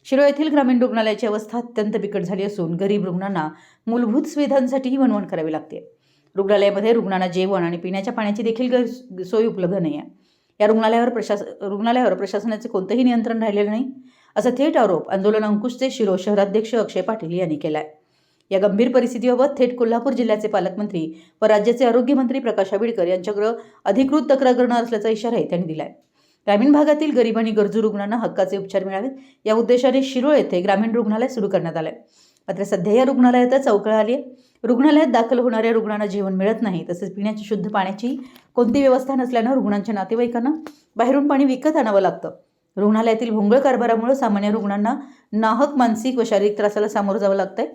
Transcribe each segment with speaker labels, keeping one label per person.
Speaker 1: शिरोळ येथील ग्रामीण रुग्णालयाची अवस्था अत्यंत बिकट झाली असून गरीब रुग्णांना मूलभूत सुविधांसाठीही वणवण करावी लागते। रुग्णालयामध्ये रुग्णांना जेवण आणि पिण्याच्या पाण्याची देखील सोय उपलब्ध नाही आहे। या रुग्णालयावर प्रशासनाचे कोणतेही नियंत्रण राहिलेले नाही, असा थेट आरोप आंदोलन अंकुशचे शिरोळ शहराध्यक्ष अक्षय पाटील यांनी केला आहे। या गंभीर परिस्थितीबाबत थेट कोल्हापूर जिल्ह्याचे पालकमंत्री व राज्याचे आरोग्यमंत्री प्रकाश आंबेडकर यांच्याकडे अधिकृत तक्रार करणार असल्याचा इशाराही त्यांनी दिला आहे। ग्रामीण भागातील गरीब आणि गरजू रुग्णांना हक्काचे उपचार मिळावेत या उद्देशाने शिरोळ येथे ग्रामीण रुग्णालय सुरू करण्यात आले। मात्र सध्या या रुग्णालयातच अवकळ आली आहे। रुग्णालयात दाखल होणाऱ्या रुग्णांना जेवण मिळत नाही, तसेच पिण्याची शुद्ध पाण्याची कोणती व्यवस्था नसल्याने रुग्णांच्या नातेवाईकांना बाहेरून पाणी विकत आणावं लागतं। रुग्णालयातील भोंगळ कारभारामुळे सामान्य रुग्णांना नाहक मानसिक व शारीरिक त्रासाला सामोरं जावं लागतंय।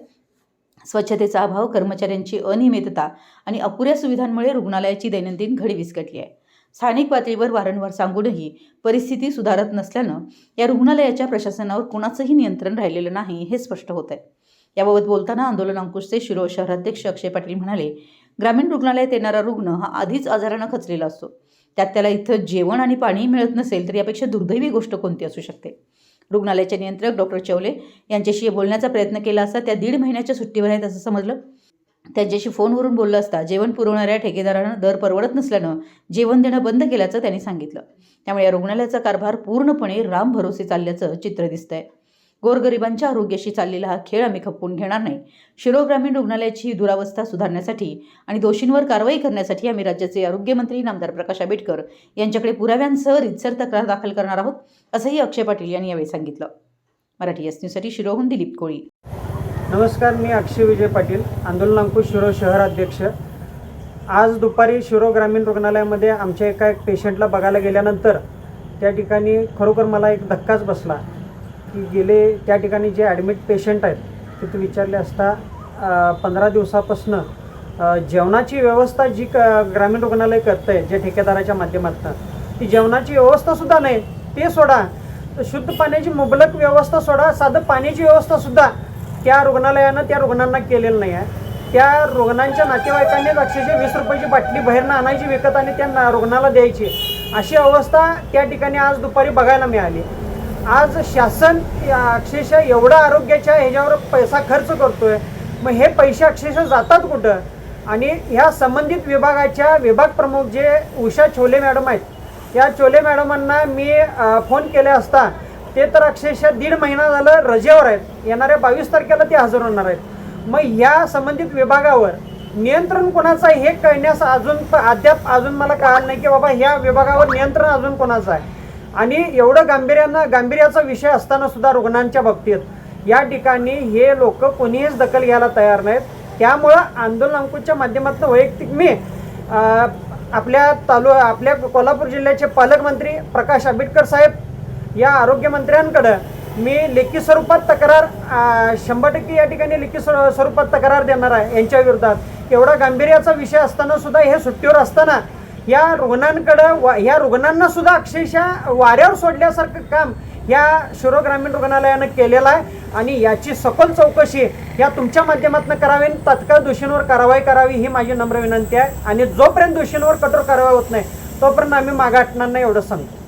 Speaker 1: स्वच्छतेचा अभाव, कर्मचाऱ्यांची अनियमितता आणि अपुऱ्या सुविधांमुळे रुग्णालयाची दैनंदिन घडी विस्कटली आहे। स्थानिक पातळीवर वारंवार सांगूनही परिस्थिती सुधारत नसल्यानं या रुग्णालयाच्या प्रशासनावर कोणाचंही नियंत्रण राहिलेलं नाही हे स्पष्ट होत आहे। याबाबत बोलताना आंदोलन अंकुशचे शिरोळ शहराध्यक्ष अक्षय पाटील म्हणाले, ग्रामीण रुग्णालयात येणारा रुग्ण हा आधीच आजारानं खचलेला असतो, त्यात त्याला इथं जेवण आणि पाणी मिळत नसेल तर यापेक्षा दुर्दैवी गोष्ट कोणती असू शकते। रुग्णालयाचे नियंत्रक डॉक्टर चौले यांच्याशी बोलण्याचा प्रयत्न केला असता त्या 1.5 महिन्याच्या सुट्टीवर आहेत असं समजलं। त्यांच्याशी फोनवरून बोललं असता जेवण पुरवणाऱ्या ठेकेदारानं दर परवडत नसल्यानं जेवण देणं बंद केल्याचं त्यांनी सांगितलं। त्यामुळे या रुग्णालयाचा कारभार पूर्णपणे राम भरोसे चालल्याचं चित्र दिसतंय। गोरगरिबांच्या आरोग्याशी चाललेला हा खेळ आम्ही खपवून घेणार नाही। शिरोळ ग्रामीण रुग्णालयाची दुरावस्था सुधारण्यासाठी आणि दोषींवर कारवाई करण्यासाठी आम्ही राज्याचे आरोग्यमंत्री नामदार प्रकाश आंबेडकर यांच्याकडे पुराव्यांसह रीतसर तक्रार दाखल करणार आहोत, असंही अक्षय पाटील यांनी यावेळी सांगितलं। मराठी एस न्यूजसाठी शिरोळहून दिलीप कोळी।
Speaker 2: नमस्कार, मी अक्षय विजय पाटील, आंदोलन अंकुश शिरोळ शहराध्यक्ष। आज दुपारी शिरोळ ग्रामीण रुग्णालयामध्ये आमच्या एका पेशंटला बघायला गेल्यानंतर त्या ठिकाणी खरोखर मला एक धक्काच बसला की गेले त्या ठिकाणी जे ॲडमिट पेशंट आहेत तिथे विचारले असता 15 दिवसापासून जेवणाची व्यवस्था जी ग्रामीण रुग्णालय करतं आहे जे ठेकेदाराच्या माध्यमातून, ती जेवणाची व्यवस्थासुद्धा नाही। ते सोडा, शुद्ध पाण्याची मुबलक व्यवस्था सोडा, साधं पाण्याची व्यवस्थासुद्धा त्या रुग्णालयानं त्या रुग्णांना केलेलं नाही आहे। त्या रुग्णांच्या नातेवाईकांनीच अक्षरशः 20 रुपयाची बाटली बाहेरनं आणायची विकत आणि त्या रुग्णाला द्यायची, अशी अवस्था त्या ठिकाणी आज दुपारी बघायला मिळाली। आज शासन अक्षरशः एवढा आरोग्याच्या ह्याच्यावर पैसा खर्च करतोय, मग हे पैसे अक्षरशः जातात कुठं? आणि ह्या संबंधित विभागाच्या विभाग प्रमुख जे उषा चोले मॅडम आहेत, या चोले मॅडमांना मी फोन केले असता ते तर अक्षरशः 1.5 महिना झालं रजेवर आहेत, येणाऱ्या 22 तारखेला ते हजर होणार आहेत। मग ह्या संबंधित विभागावर नियंत्रण कोणाचं आहे हे कळण्यास अद्याप मला कळलं नाही की बाबा ह्या विभागावर नियंत्रण अजून कोणाचं आहे। आणि एवढं गांभीर्याचा विषय असताना सुद्धा रुग्णांच्या बाबतीत या ठिकाणी हे लोक कोणीहीच दखल घ्यायला तयार नाहीत। त्यामुळं आंदोलन अंकुशच्या माध्यमातून वैयक्तिक मी आपल्या कोल्हापूर जिल्ह्याचे पालकमंत्री प्रकाश आंबेडकर साहेब या आरोग्यमंत्र्यांकडं मी लेखी स्वरूपात तक्रार 100% या ठिकाणी लेखी स्वरूपात तक्रार देणार आहे यांच्या विरोधात। एवढा गांभीर्याचा विषय असताना सुद्धा हे सुट्टीवर असताना या रुग्णांना सुद्धा अक्षरशः वाऱ्यावर सोडल्यासारखं काम या शिरोळ ग्रामीण रुग्णालयानं केलेलं आहे। आणि याची सखोल चौकशी या तुमच्या माध्यमातून करावी, तात्काळ दोषींवर कारवाई करावी ही माझी नम्र विनंती आहे। आणि जोपर्यंत दोषींवर कठोर कारवाई होत नाही तोपर्यंत आम्ही मागे हटणार नाही एवढं सांगतो।